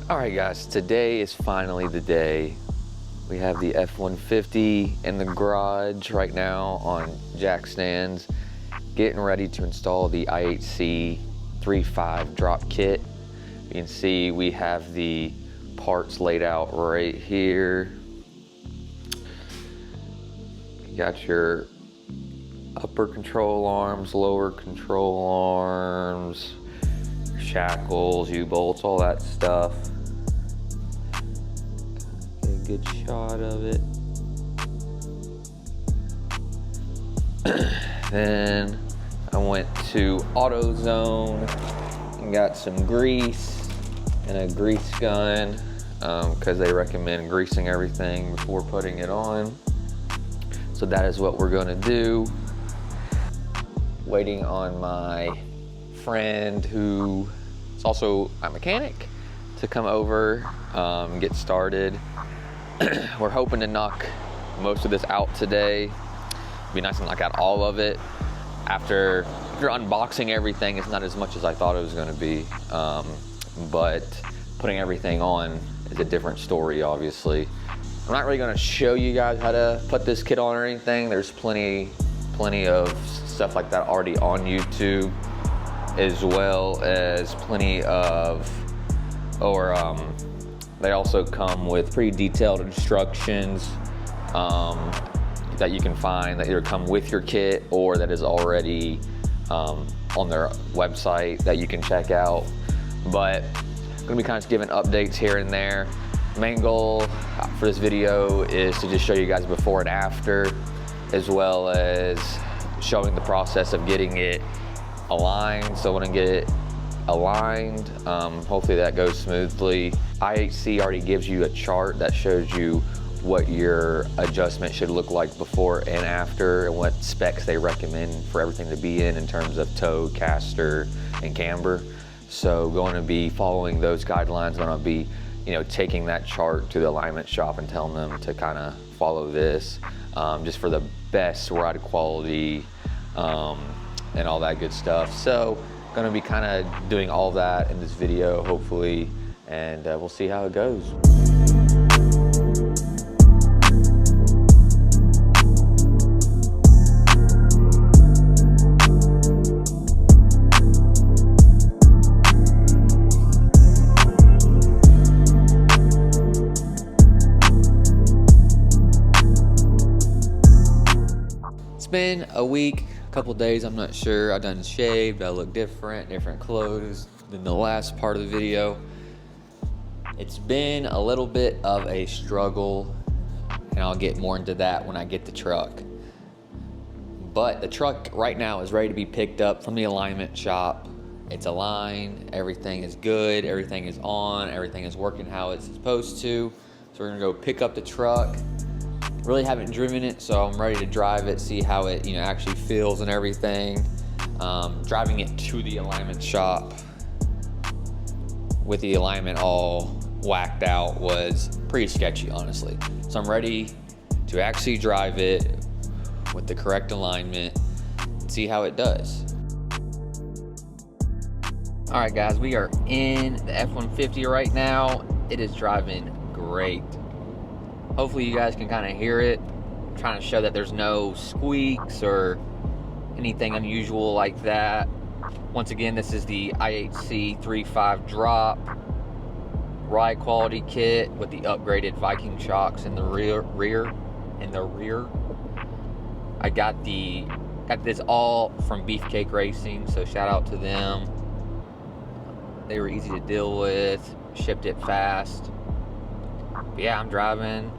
All right guys, today is finally the day. We have the F150 in the garage right now on jack stands, getting ready to install the IHC 3.5 drop kit. You can see we have the parts laid out right here. You got your upper control arms, lower control arms, your shackles, U-bolts, all that stuff. Get a good shot of it. Then I went to AutoZone and got some grease and a grease gun because they recommend greasing everything before putting it on. So that is what we're gonna do. Waiting on my friend who is also a mechanic to come over and get started. We're hoping to knock most of this out today. It'd be nice to knock out all of it. After unboxing everything, it's not as much as I thought it was gonna be. But putting everything on is a different story, obviously. I'm not really gonna show you guys how to put this kit on or anything. There's plenty of stuff like that already on YouTube, as well as plenty of, they also come with pretty detailed instructions that you can find that either come with your kit or that is already on their website that you can check out. But I'm gonna be kind of giving updates here and there. Main goal for this video is to just show you guys before and after, as well as showing the process of getting it aligned. So when I get it aligned, hopefully that goes smoothly. IHC already gives you a chart that shows you what your adjustment should look like before and after, and what specs they recommend for everything to be in terms of toe, caster, and camber. So going to be following those guidelines. Going to be, taking that chart to the alignment shop and telling them to kind of follow this, just for the best ride quality and all that good stuff. So going to be kind of doing all that in this video, hopefully, and we'll see how it goes. It's been a week, a couple days, I'm not sure. I done shaved, I look different clothes than the last part of the video. It's been a little bit of a struggle, and I'll get more into that when I get the truck. But the truck right now is ready to be picked up from the alignment shop. It's aligned, everything is good, everything is on, everything is working how it's supposed to. So we're gonna go pick up the truck. Really haven't driven it, so I'm ready to drive it, see how it actually feels and everything. Driving it to the alignment shop with the alignment all whacked out was pretty sketchy, honestly. So I'm ready to actually drive it with the correct alignment and see how it does. All right guys, we are in the F150 right now. It is driving great. Hopefully you guys can kind of hear it. I'm trying to show that there's no squeaks or anything unusual like that. Once again, this is the IHC 3.5 drop ride quality kit with the upgraded Viking shocks in the rear. I got this all from Beefcake Racing, so shout out to them. They were easy to deal with, shipped it fast. But yeah, I'm driving,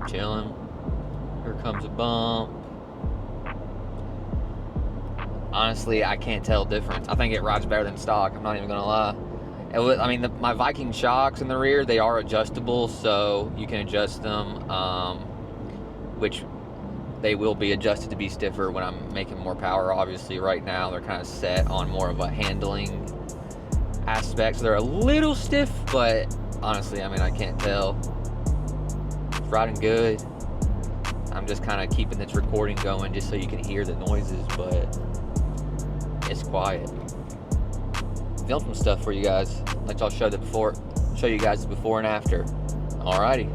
chilling. Here comes a bump. Honestly, I can't tell the difference. I think it rides better than stock, I'm not even gonna lie. My Viking shocks in the rear, they are adjustable, so you can adjust them, which they will be adjusted to be stiffer when I'm making more power. Obviously right now they're kind of set on more of a handling aspect, so they're a little stiff, but honestly, I can't tell. It's riding good. I'm just kind of keeping this recording going just so you can hear the noises, but it's quiet. Filmed some stuff for you guys. Like y'all showed show you guys the before and after. Alrighty.